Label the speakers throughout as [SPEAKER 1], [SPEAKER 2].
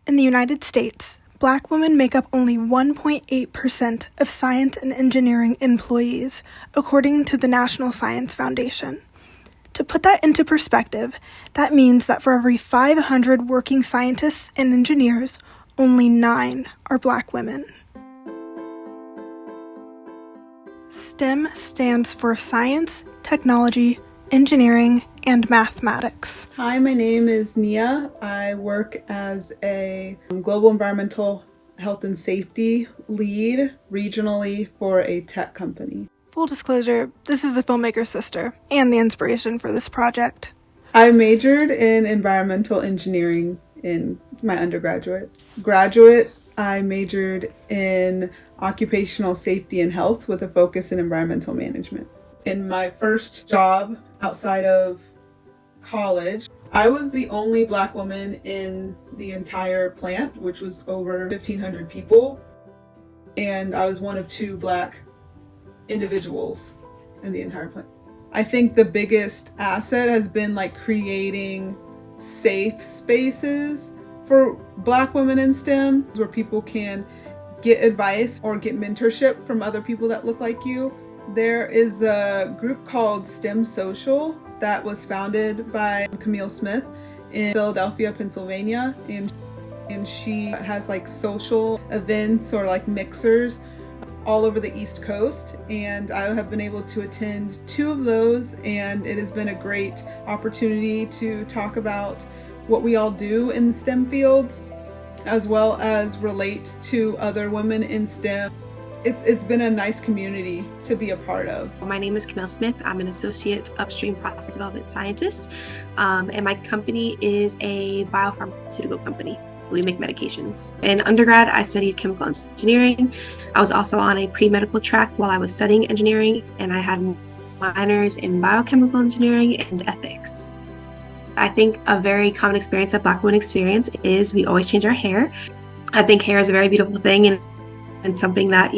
[SPEAKER 1] In the United States, Black women make up only 1.8% of science and engineering employees, according to the National Science Foundation. To put that into perspective, that means that for every 500 working scientists and engineers, only 9 are Black women. STEM stands for science, technology, engineering, and mathematics.
[SPEAKER 2] Hi, my name is Nia. I work as a global environmental health and safety lead regionally for a tech company.
[SPEAKER 1] Full disclosure, this is the filmmaker's sister and the inspiration for this project.
[SPEAKER 2] I majored in environmental engineering in my undergraduate. Graduate, I majored in occupational safety and health with a focus in environmental management. In my first job outside of college, I was the only Black woman in the entire plant, which was over 1,500 people. And I was one of 2 Black individuals in the entire plant. I think the biggest asset has been creating safe spaces for Black women in STEM where people can get advice or get mentorship from other people that look like you. There is a group called STEM Social that was founded by Camille Smith in Philadelphia, Pennsylvania, and she has social events or mixers all over the East Coast, and I have been able to attend 2 of those, and it has been a great opportunity to talk about what we all do in the STEM fields, as well as relate to other women in STEM. It's been a nice community to be a part of.
[SPEAKER 3] My name is Camille Smith. I'm an associate upstream process development scientist, and my company is a biopharmaceutical company. We make medications. In undergrad, I studied chemical engineering. I was also on a pre-medical track while I was studying engineering, and I had minors in biochemical engineering and ethics. I think a very common experience that Black women experience is we always change our hair. I think hair is a very beautiful thing and something that,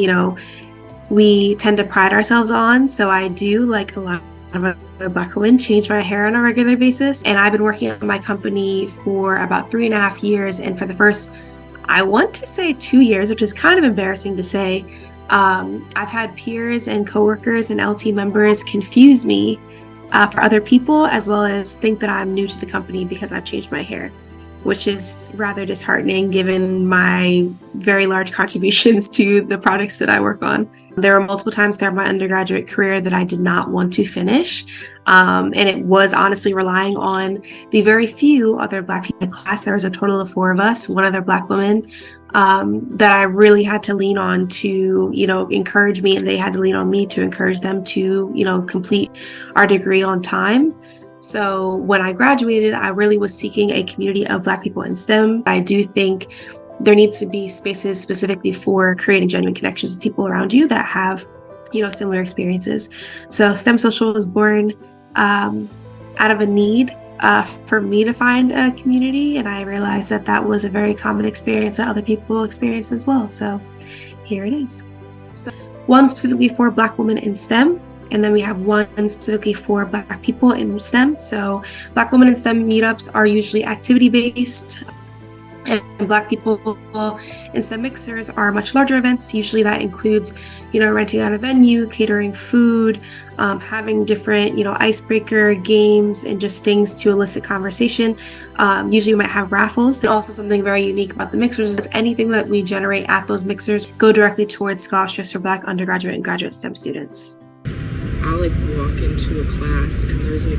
[SPEAKER 3] we tend to pride ourselves on. So I do, like a lot of other Black women, change my hair on a regular basis. And I've been working at my company for about 3.5 years. And for the first, I want to say 2 years, which is kind of embarrassing to say, I've had peers and coworkers and LT members confuse me for other people, as well as think that I'm new to the company because I've changed my hair, which is rather disheartening given my very large contributions to the projects that I work on. There were multiple times throughout my undergraduate career that I did not want to finish, and it was honestly relying on the very few other Black people in the class. There was a total of 4 of us, 1 other Black woman, that I really had to lean on to, encourage me, and they had to lean on me to encourage them to, complete our degree on time. So when I graduated, I really was seeking a community of Black people in STEM. I do think there needs to be spaces specifically for creating genuine connections with people around you that have, similar experiences. So STEM Social was born out of a need for me to find a community, and I realized that that was a very common experience that other people experience as well. So here it is. So one specifically for Black women in STEM. And then we have one specifically for Black people in STEM. So Black women in STEM meetups are usually activity-based, and Black people in STEM mixers are much larger events. Usually that includes, renting out a venue, catering food, having different, icebreaker games and just things to elicit conversation. Usually we might have raffles. And also something very unique about the mixers is anything that we generate at those mixers go directly towards scholarships for Black undergraduate and graduate STEM students.
[SPEAKER 4] I'll walk into a class and there's 1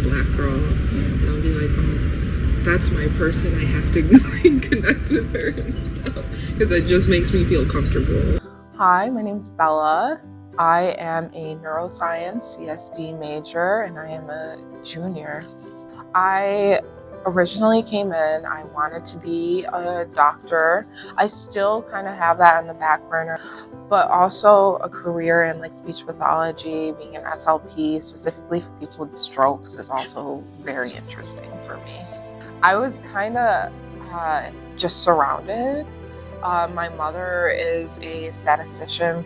[SPEAKER 4] Black girl and I'll be like, oh, that's my person. I have to connect with her and stuff because it just makes me feel comfortable.
[SPEAKER 5] Hi, my name's Bella. I am a neuroscience CSD major and I am a junior. I originally came in, I wanted to be a doctor. I still kind of have that in the back burner, but also a career in speech pathology, being an SLP, specifically for people with strokes, is also very interesting for me. I was kind of just surrounded. My mother is a statistician,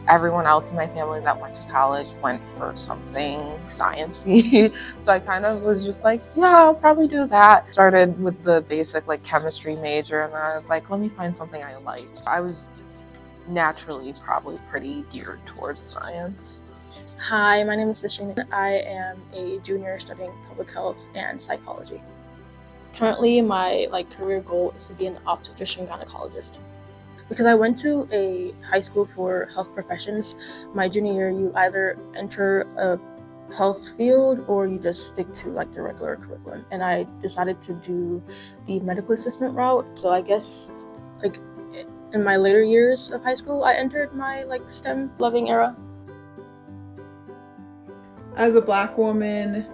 [SPEAKER 5] everyone else in my family that went to college went for something sciencey. So I kind of was just like, yeah, I'll probably do that. Started with the basic like chemistry major, and then I was like, let me find something I like. I was naturally probably pretty geared towards science.
[SPEAKER 6] Hi, my name is Lashina. I am a junior studying public health and psychology. Currently, my career goal is to be an obstetrician gynecologist. Because I went to a high school for health professions, my junior year, you either enter a health field or you just stick to the regular curriculum. And I decided to do the medical assistant route. So I guess in my later years of high school, I entered my STEM loving era.
[SPEAKER 2] As a Black woman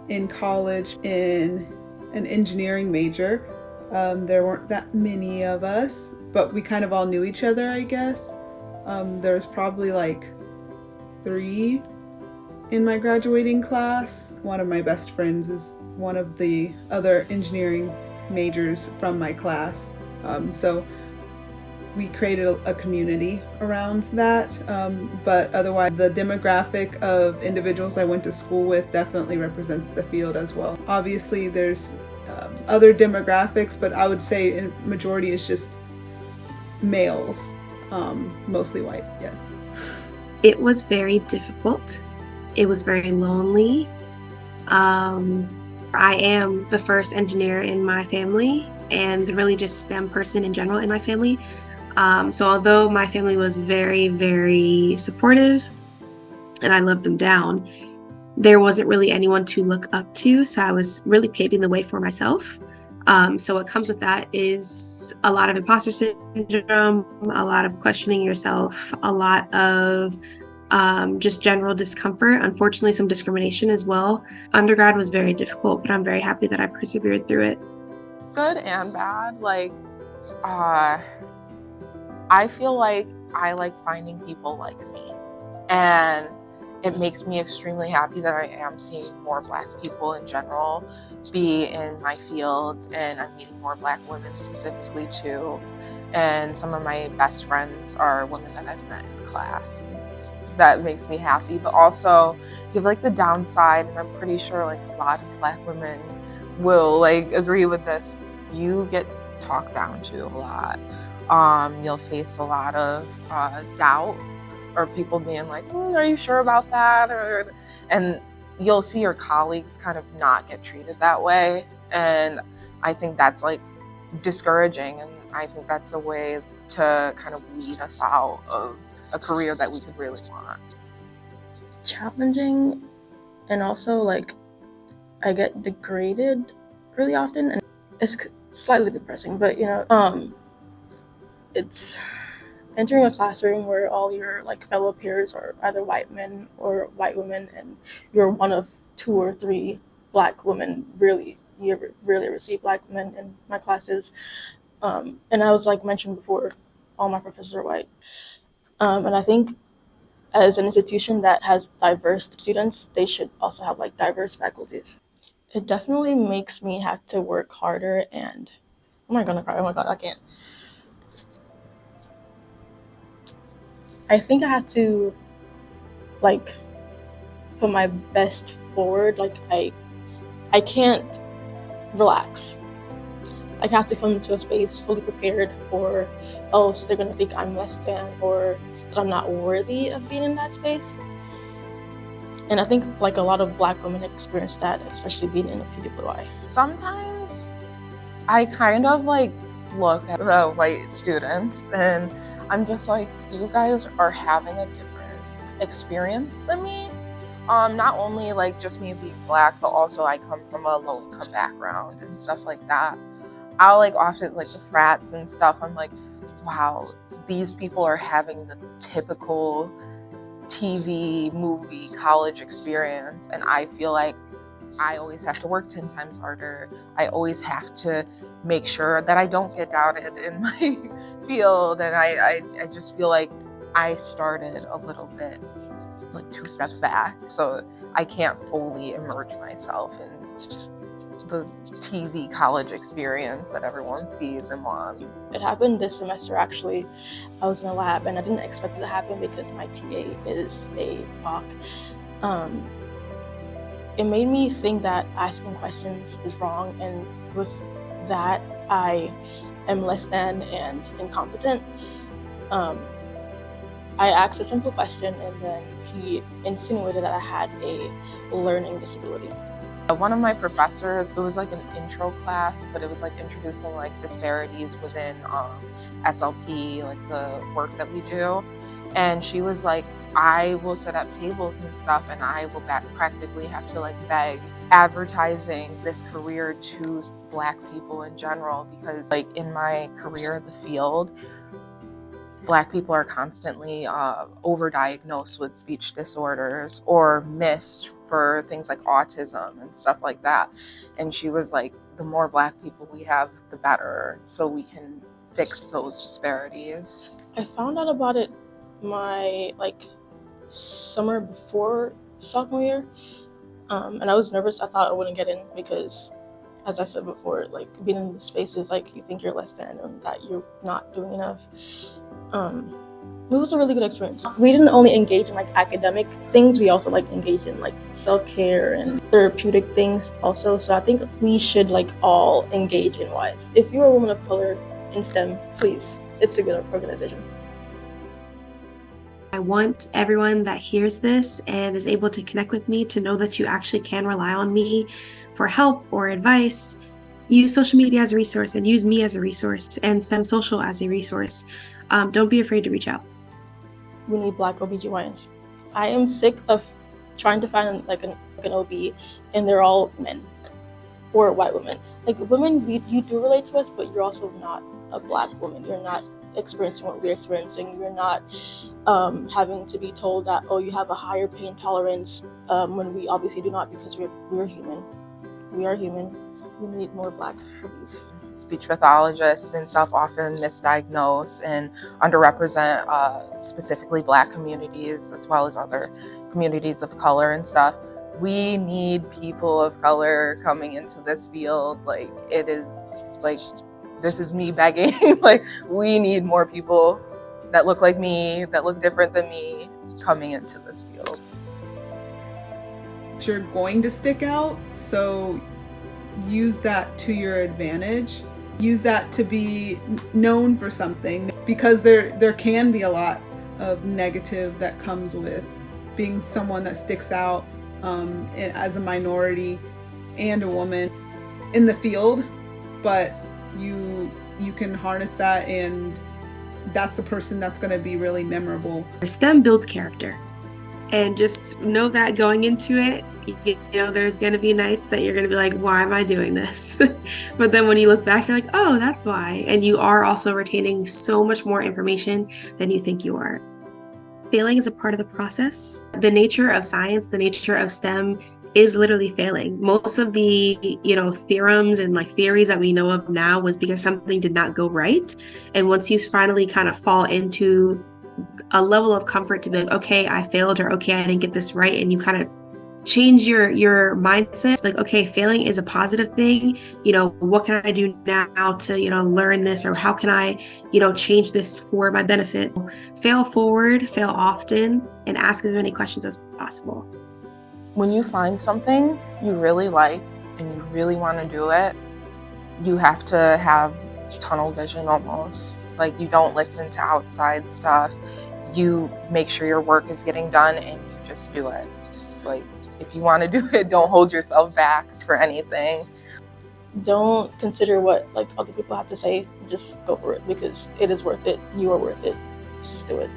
[SPEAKER 2] in college in an engineering major, there weren't that many of us, but we kind of all knew each other, I guess. There was probably 3 in my graduating class. One of my best friends is one of the other engineering majors from my class. So we created a community around that, but otherwise the demographic of individuals I went to school with definitely represents the field as well. Obviously there's other demographics, but I would say in majority is just males, mostly white, yes.
[SPEAKER 3] It was very difficult. It was very lonely. I am the first engineer in my family and really just STEM person in general in my family. So although my family was very, very supportive and I loved them down, there wasn't really anyone to look up to. So I was really paving the way for myself. So what comes with that is a lot of imposter syndrome, a lot of questioning yourself, a lot of just general discomfort, unfortunately some discrimination as well. Undergrad was very difficult, but I'm very happy that I persevered through it.
[SPEAKER 5] Good and bad. I feel like I like finding people like me, and it makes me extremely happy that I am seeing more Black people in general be in my field, and I'm meeting more Black women specifically too. And some of my best friends are women that I've met in class. That makes me happy, but also you have the downside, and I'm pretty sure a lot of Black women will agree with this. You get talked down to a lot. You'll face a lot of doubt, or people being like, are you sure about that? And you'll see your colleagues kind of not get treated that way. And I think that's discouraging. And I think that's a way to kind of weed us out of a career that we could really want.
[SPEAKER 6] Challenging, and also I get degraded really often, and it's slightly depressing, but it's entering a classroom where all your fellow peers are either white men or white women, and you're one of 2 or 3 Black women. You rarely receive Black women in my classes, and I was mentioned before, all my professors are white, and I think as an institution that has diverse students, they should also have diverse faculties. It definitely makes me have to work harder, and oh my god, I can't. I think I have to put my best forward. I can't relax. I have to come into a space fully prepared, or else they're gonna think I'm less than, or that I'm not worthy of being in that space. And I think a lot of Black women experience that, especially being in a PWI.
[SPEAKER 5] Sometimes I kind of look at the white students, and I'm just you guys are having a different experience than me. Not only just me being Black, but also I come from a low income background and stuff like that. I'll often the frats and stuff, I'm wow, these people are having the typical TV, movie, college experience, and I feel I always have to work 10 times harder. I always have to make sure that I don't get doubted in my field, and I just feel I started a little bit 2 steps back, so I can't fully immerse myself in the TV college experience that everyone sees and wants.
[SPEAKER 6] It happened this semester actually. I was in a lab and I didn't expect it to happen because my TA is a BOC. It made me think that asking questions is wrong, and with that I am less than and incompetent. I asked a simple question and then he insinuated that I had a learning disability.
[SPEAKER 5] One of my professors, it was like an intro class, but it was like introducing like disparities within SLP, like the work that we do. And she was like, I will set up tables and stuff and I will practically have to like beg advertising this career to Black people in general, because like in my career in the field, Black people are constantly overdiagnosed with speech disorders or missed for things like autism and stuff like that. And she was like, the more Black people we have, the better, so we can fix those disparities.
[SPEAKER 6] I found out about it my summer before sophomore year, and I was nervous. I thought I wouldn't get in because, as I said before, like being in the spaces like you think you're less than and that you're not doing enough. It was a really good experience. We didn't only engage in like academic things, we also like engaged in like self-care and therapeutic things also. So I think we should like all engage in WISE. If you're a woman of color in STEM, please, it's a good organization.
[SPEAKER 3] I want everyone that hears this and is able to connect with me to know that you actually can rely on me for help or advice. Use social media as a resource and use me as a resource and STEM Social as a resource. Don't be afraid to reach out.
[SPEAKER 6] We need Black OBGYNs. I am sick of trying to find like an OB and they're all men or white women. Like women, you do relate to us, but you're also not a Black woman. You're not experiencing what we're experiencing. You're not having to be told that, oh, you have a higher pain tolerance, when we obviously do not, because we're human. We are human. We need more Black OBs.
[SPEAKER 5] Speech pathologists and stuff often misdiagnose and underrepresent specifically Black communities as well as other communities of color and stuff. We need people of color coming into this field. Like, it is like, this is me begging. Like, we need more people that look like me, that look different than me, coming into this field.
[SPEAKER 2] You're going to stick out, so use that to your advantage. Use that to be known for something, because there can be a lot of negative that comes with being someone that sticks out as a minority and a woman in the field, but you can harness that, and that's the person that's going to be really memorable.
[SPEAKER 3] STEM builds character. And just know that going into it, you know, there's going to be nights that you're going to be like, why am I doing this? But then when you look back, you're like, oh, that's why. And you are also retaining so much more information than you think you are. Failing is a part of the process. The nature of science, the nature of STEM is literally failing. Most of the, theorems and like theories that we know of now was because something did not go right. And once you finally kind of fall into a level of comfort to be like, okay, I failed, or okay, I didn't get this right, and you kind of change your mindset, like, okay, failing is a positive thing. What can I do now to learn this, or how can I change this for my benefit? Fail forward, fail often, and ask as many questions as possible.
[SPEAKER 5] When you find something you really like and you really want to do it, you have to have tunnel vision almost. Like, you don't listen to outside stuff. You make sure your work is getting done and you just do it. Like, if you want to do it, don't hold yourself back for anything.
[SPEAKER 6] Don't consider what other people have to say. Just go for it, because it is worth it. You are worth it. Just do it.